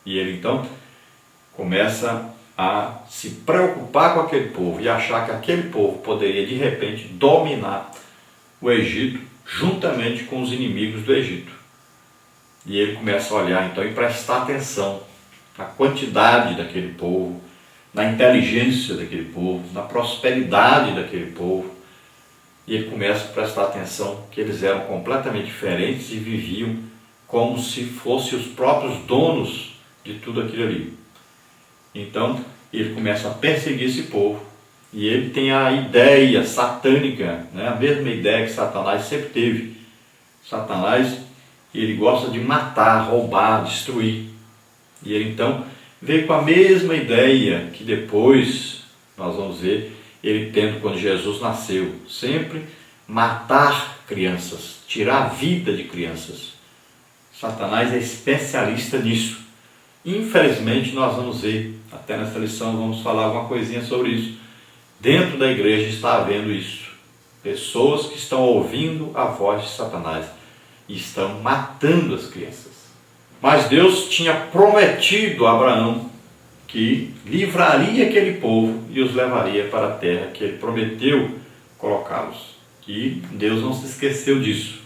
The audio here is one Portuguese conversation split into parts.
E ele então começa a se preocupar com aquele povo e achar que aquele povo poderia de repente dominar o Egito juntamente com os inimigos do Egito. E ele começa a olhar então e prestar atenção na quantidade daquele povo, na inteligência daquele povo, na prosperidade daquele povo. E ele começa a prestar atenção que eles eram completamente diferentes e viviam como se fossem os próprios donos de tudo aquilo ali. Então ele começa a perseguir esse povo e ele tem a ideia satânica, né? A mesma ideia que Satanás sempre teve. Satanás, ele gosta de matar, roubar, destruir. E ele então veio com a mesma ideia que depois nós vamos ver ele tendo quando Jesus nasceu. Sempre matar crianças, tirar a vida de crianças. Satanás é especialista nisso. Infelizmente nós vamos ver, até nessa lição vamos falar alguma coisinha sobre isso. Dentro da igreja está havendo isso. Pessoas que estão ouvindo a voz de Satanás e estão matando as crianças. Mas Deus tinha prometido a Abraão que livraria aquele povo e os levaria para a terra que ele prometeu colocá-los. E Deus não se esqueceu disso.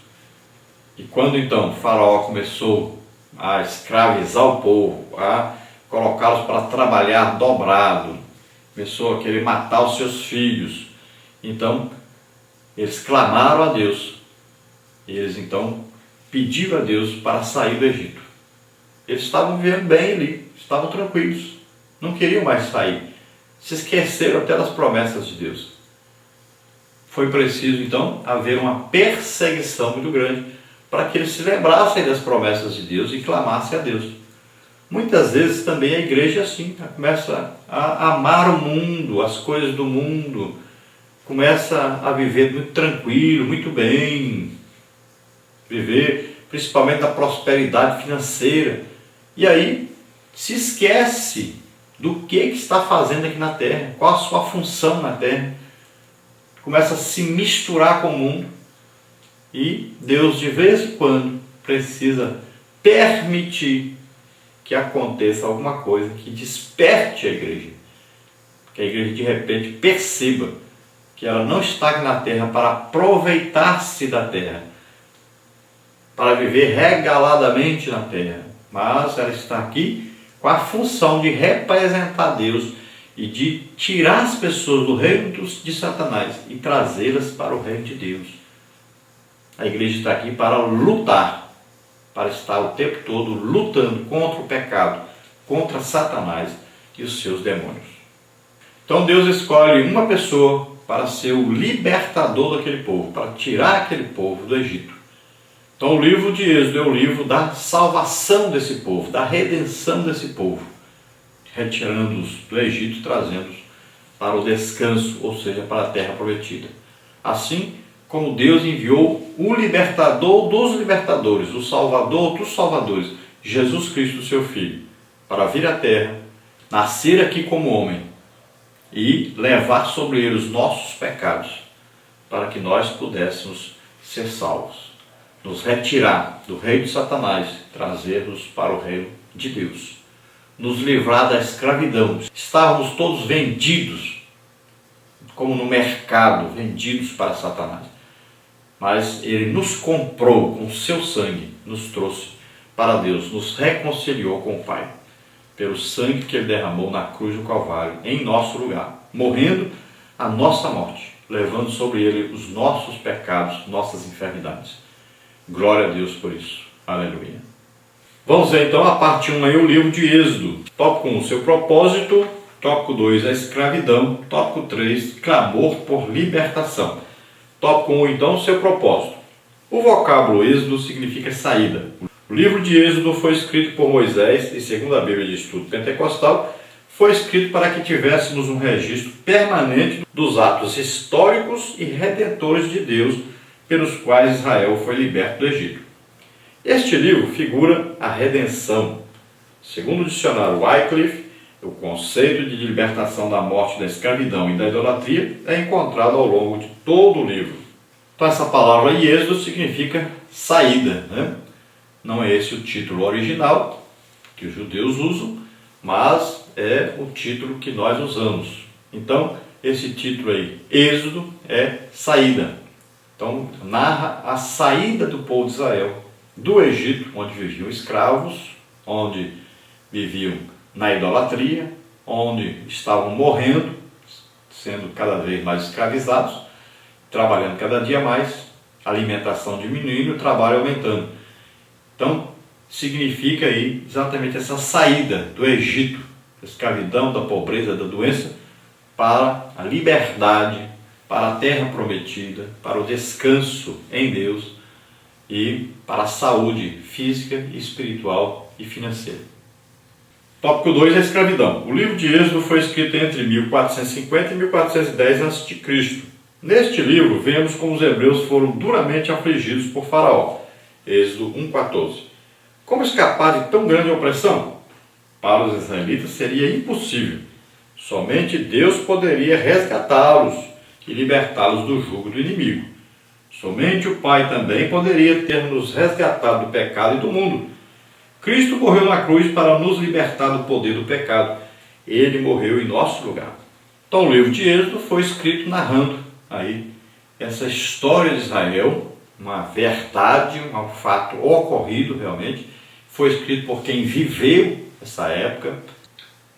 E quando então Faraó começou a escravizar o povo, a colocá-los para trabalhar dobrado, começou a querer matar os seus filhos, então eles clamaram a Deus. Eles então pediram a Deus para sair do Egito. Eles estavam vivendo bem ali, estavam tranquilos, não queriam mais sair, se esqueceram até das promessas de Deus. Foi preciso então haver uma perseguição muito grande para que eles se lembrassem das promessas de Deus e clamassem a Deus. Muitas vezes também a igreja é assim, começa a amar o mundo, as coisas do mundo, começa a viver muito tranquilo, muito bem, viver principalmente da prosperidade financeira, e aí se esquece do que está fazendo aqui na terra, qual a sua função na terra, começa a se misturar com o mundo, e Deus de vez em quando precisa permitir que aconteça alguma coisa que desperte a igreja, que a igreja de repente perceba que ela não está aqui na terra para aproveitar-se da terra, para viver regaladamente na terra, mas ela está aqui com a função de representar Deus e de tirar as pessoas do reino de Satanás e trazê-las para o reino de Deus. A igreja está aqui para lutar, para estar o tempo todo lutando contra o pecado, contra Satanás e os seus demônios. Então Deus escolhe uma pessoa para ser o libertador daquele povo, para tirar aquele povo do Egito. Então o livro de Êxodo é o livro da salvação desse povo, da redenção desse povo, retirando-os do Egito e trazendo-os para o descanso, ou seja, para a terra prometida. Assim como Deus enviou o libertador dos libertadores, o salvador dos salvadores, Jesus Cristo, seu Filho, para vir à terra, nascer aqui como homem e levar sobre ele os nossos pecados, para que nós pudéssemos ser salvos, nos retirar do reino de Satanás, trazer-nos para o reino de Deus, nos livrar da escravidão. Estávamos todos vendidos, como no mercado, vendidos para Satanás. Mas ele nos comprou com o seu sangue, nos trouxe para Deus, nos reconciliou com o Pai, pelo sangue que ele derramou na cruz do Calvário, em nosso lugar, morrendo a nossa morte, levando sobre ele os nossos pecados, nossas enfermidades. Glória a Deus por isso. Aleluia. Vamos ver então a parte 1 aí, o livro de Êxodo. Tópico 1, seu propósito. Tópico 2, a escravidão. Tópico 3, clamor por libertação. Tópico 1, então, seu propósito. O vocábulo Êxodo significa saída. O livro de Êxodo foi escrito por Moisés e, segundo a Bíblia de Estudo Pentecostal, foi escrito para que tivéssemos um registro permanente dos atos históricos e redentores de Deus pelos quais Israel foi liberto do Egito. Este livro figura a redenção. Segundo o dicionário Wycliffe, o conceito de libertação da morte, da escravidão e da idolatria é encontrado ao longo de todo o livro. Então essa palavra aí, Êxodo, significa saída, né? Não é esse o título original, que os judeus usam, mas é o título que nós usamos. Então, esse título aí, Êxodo, é saída. Então, narra a saída do povo de Israel do Egito, onde viviam escravos, onde viviam na idolatria, onde estavam morrendo, sendo cada vez mais escravizados, trabalhando cada dia mais, a alimentação diminuindo, o trabalho aumentando. Então, significa aí exatamente essa saída do Egito, da escravidão, da pobreza, da doença, para a liberdade, para a terra prometida, para o descanso em Deus e para a saúde física, espiritual e financeira. Tópico 2 é a escravidão. O livro de Êxodo foi escrito entre 1450 e 1410 a.C. Neste livro, vemos como os hebreus foram duramente afligidos por Faraó. Êxodo 1,14. Como escapar de tão grande opressão? Para os israelitas seria impossível. Somente Deus poderia resgatá-los e libertá-los do jugo do inimigo. Somente o Pai também poderia ter nos resgatado do pecado e do mundo. Cristo morreu na cruz para nos libertar do poder do pecado. Ele morreu em nosso lugar. Então o livro de Êxodo foi escrito narrando aí essa história de Israel, uma verdade, um fato ocorrido realmente. Foi escrito por quem viveu essa época.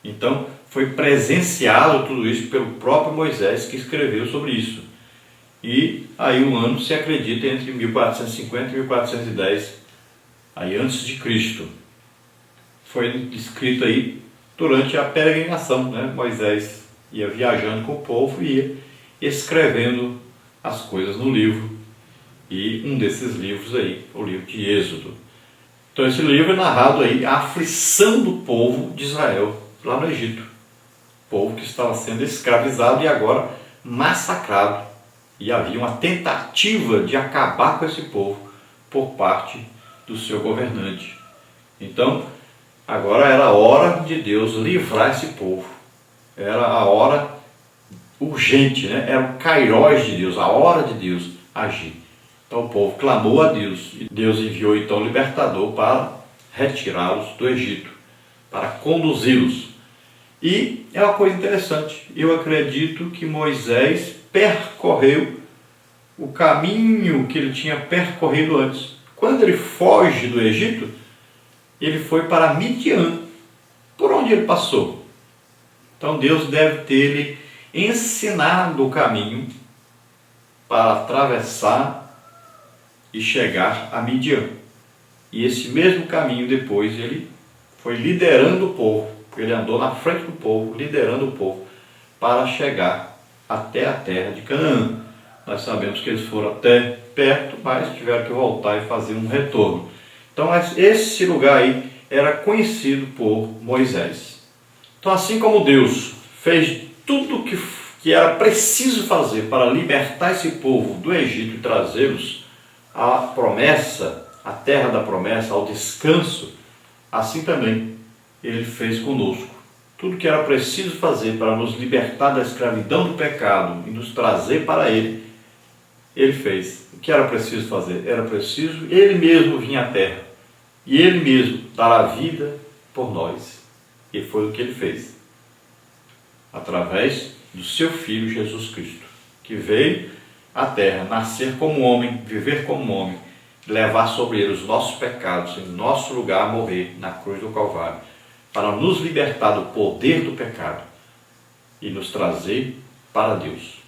Então foi presenciado tudo isso pelo próprio Moisés, que escreveu sobre isso. E aí o ano se acredita entre 1450 e 1410, aí antes de Cristo. Foi escrito aí durante a peregrinação, né? Moisés ia viajando com o povo e ia escrevendo as coisas no livro. E um desses livros aí, o livro de Êxodo. Então esse livro é narrado aí a aflição do povo de Israel lá no Egito. Povo que estava sendo escravizado e agora massacrado. E havia uma tentativa de acabar com esse povo por parte do seu governante. Então, agora era a hora de Deus livrar esse povo. Era a hora urgente, né? Era o kairós de Deus, a hora de Deus agir. Então o povo clamou a Deus. E Deus enviou então o libertador para retirá-los do Egito, para conduzi-los. E é uma coisa interessante. Eu acredito que Moisés percorreu o caminho que ele tinha percorrido antes. Quando ele foge do Egito, ele foi para Midian. Por onde ele passou? Então Deus deve ter lhe ensinado o caminho para atravessar e chegar a Midian. E esse mesmo caminho depois ele foi liderando o povo. Ele andou na frente do povo, liderando o povo para chegar até a terra de Canaã. Nós sabemos que eles foram até perto, mas tiveram que voltar e fazer um retorno. Então esse lugar aí era conhecido por Moisés. Então assim como Deus fez tudo o que era preciso fazer para libertar esse povo do Egito e trazê-los à promessa, à terra da promessa, ao descanso, assim também Ele fez conosco. Tudo que era preciso fazer para nos libertar da escravidão do pecado e nos trazer para Ele, Ele fez. O que era preciso fazer? Era preciso Ele mesmo vir à terra e Ele mesmo dar a vida por nós. E foi o que Ele fez, através do seu Filho Jesus Cristo, que veio à terra, nascer como homem, viver como homem, levar sobre Ele os nossos pecados, em nosso lugar morrer na cruz do Calvário, para nos libertar do poder do pecado e nos trazer para Deus.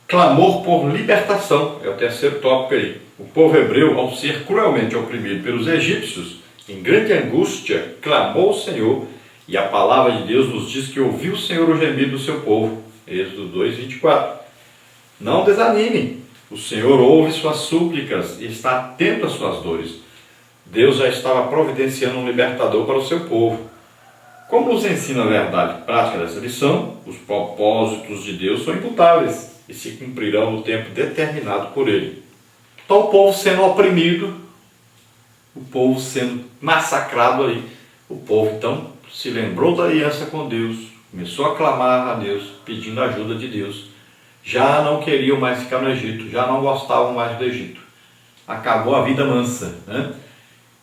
Clamor por libertação é o terceiro tópico aí. O povo hebreu, ao ser cruelmente oprimido pelos egípcios, em grande angústia, clamou ao Senhor, e a palavra de Deus nos diz que ouviu o Senhor o gemido do seu povo. Êxodo 2, 24. Não desanime, o Senhor ouve suas súplicas e está atento às suas dores. Deus já estava providenciando um libertador para o seu povo. Como nos ensina a verdade prática dessa lição, os propósitos de Deus são imutáveis e se cumprirão no tempo determinado por Ele. Então o povo sendo oprimido, o povo sendo massacrado ali, o povo então se lembrou da aliança com Deus, começou a clamar a Deus, pedindo a ajuda de Deus. Já não queriam mais ficar no Egito, já não gostavam mais do Egito. Acabou a vida mansa, né?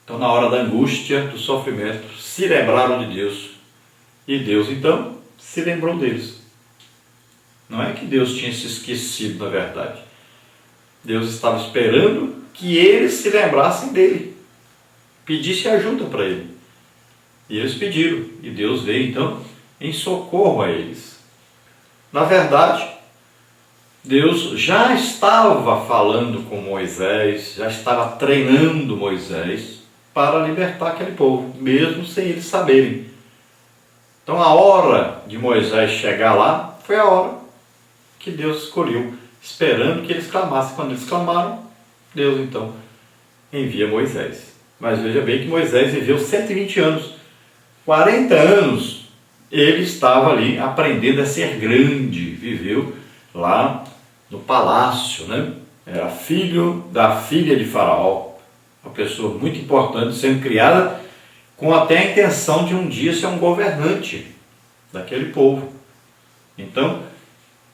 Então, na hora da angústia, do sofrimento, se lembraram de Deus. E Deus, então, se lembrou deles. Não é que Deus tinha se esquecido, na verdade. Deus estava esperando que eles se lembrassem dele. Pedissem ajuda para ele. E eles pediram. E Deus veio, então, em socorro a eles. Na verdade, Deus já estava falando com Moisés, já estava treinando Moisés para libertar aquele povo, mesmo sem eles saberem. Então a hora de Moisés chegar lá foi a hora que Deus escolheu, esperando que eles clamassem. Quando eles clamaram, Deus então envia Moisés. Mas veja bem que Moisés viveu 120 anos, 40 anos ele estava ali aprendendo a ser grande, viveu lá no palácio, né? Era filho da filha de Faraó, uma pessoa muito importante, sendo criada com até a intenção de um dia ser um governante daquele povo. Então,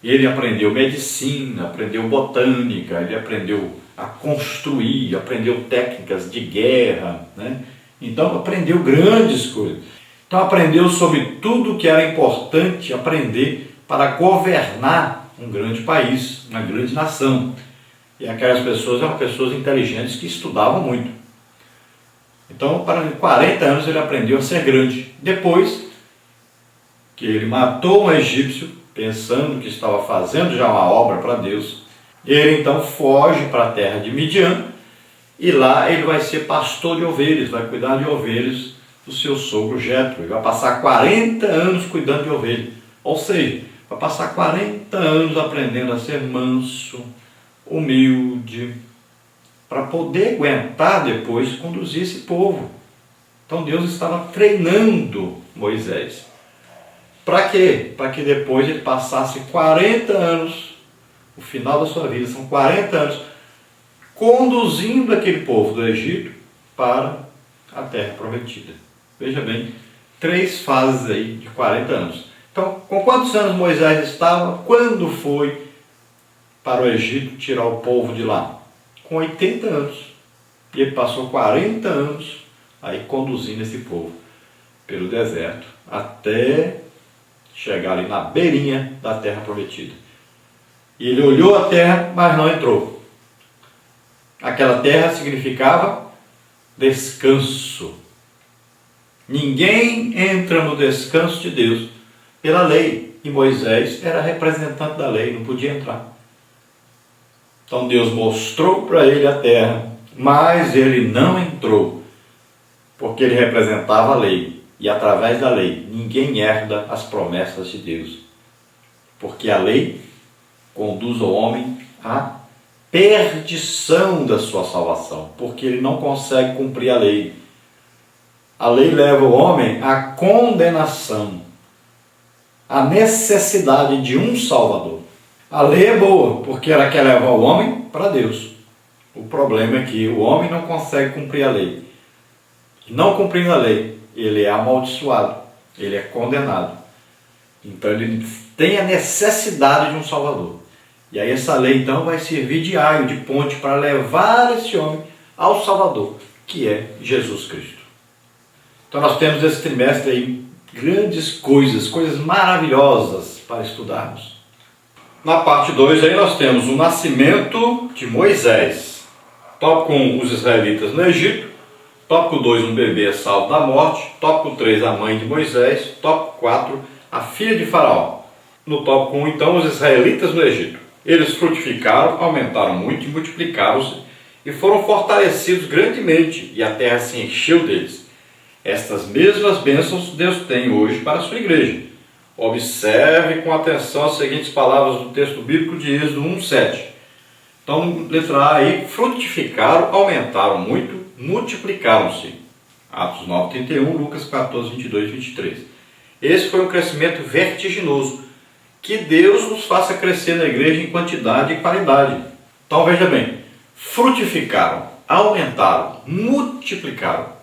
ele aprendeu medicina, aprendeu botânica, ele aprendeu a construir, aprendeu técnicas de guerra, né? Então, aprendeu grandes coisas. Então, aprendeu sobre tudo que era importante aprender para governar um grande país, uma grande nação. E aquelas pessoas eram pessoas inteligentes que estudavam muito. Então, para 40 anos ele aprendeu a ser grande. Depois que ele matou um egípcio, pensando que estava fazendo já uma obra para Deus, ele então foge para a terra de Midian, e lá ele vai ser pastor de ovelhas, vai cuidar de ovelhas do seu sogro Jetro. Ele vai passar 40 anos cuidando de ovelhas. Ou seja, vai passar 40 anos aprendendo a ser manso, humilde, para poder aguentar depois conduzir esse povo. Então Deus estava treinando Moisés. Para quê? Para que depois ele passasse 40 anos, o final da sua vida, são 40 anos, conduzindo aquele povo do Egito para a terra prometida. Veja bem, 3 fases aí de 40 anos. Então, com quantos anos Moisés estava? Quando foi para o Egito tirar o povo de lá? Com 80 anos. E ele passou 40 anos aí conduzindo esse povo pelo deserto, até chegar ali na beirinha da terra prometida. E ele olhou a terra, mas não entrou. Aquela terra significava descanso. Ninguém entra no descanso de Deus pela lei. E Moisés era representante da lei, não podia entrar. Então Deus mostrou para ele a terra, mas ele não entrou, porque ele representava a lei. E através da lei, ninguém herda as promessas de Deus. Porque a lei conduz o homem à perdição da sua salvação, porque ele não consegue cumprir a lei. A lei leva o homem à condenação, à necessidade de um Salvador. A lei é boa, porque ela quer levar o homem para Deus. O problema é que o homem não consegue cumprir a lei. E não cumprindo a lei, ele é amaldiçoado, ele é condenado. Então ele tem a necessidade de um Salvador. E aí essa lei então vai servir de aio, de ponte, para levar esse homem ao Salvador, que é Jesus Cristo. Então nós temos esse trimestre aí grandes coisas maravilhosas para estudarmos. Na parte 2 aí nós temos o nascimento de Moisés. Tópico 1, os israelitas no Egito. Tópico 2, um bebê salvo da morte. Tópico 3, a mãe de Moisés. Tópico 4, a filha de Faraó. No tópico 1, então, os israelitas no Egito. Eles frutificaram, aumentaram muito e multiplicaram-se e foram fortalecidos grandemente, e a terra se encheu deles. Estas mesmas bênçãos Deus tem hoje para a sua igreja. Observe com atenção as seguintes palavras do texto bíblico de Êxodo 1:7. Então, letra A aí, frutificaram, aumentaram muito, multiplicaram-se. Atos 9:31, Lucas 14:22 e 23. Esse foi um crescimento vertiginoso. Que Deus nos faça crescer na igreja em quantidade e qualidade. Então veja bem, frutificaram, aumentaram, multiplicaram.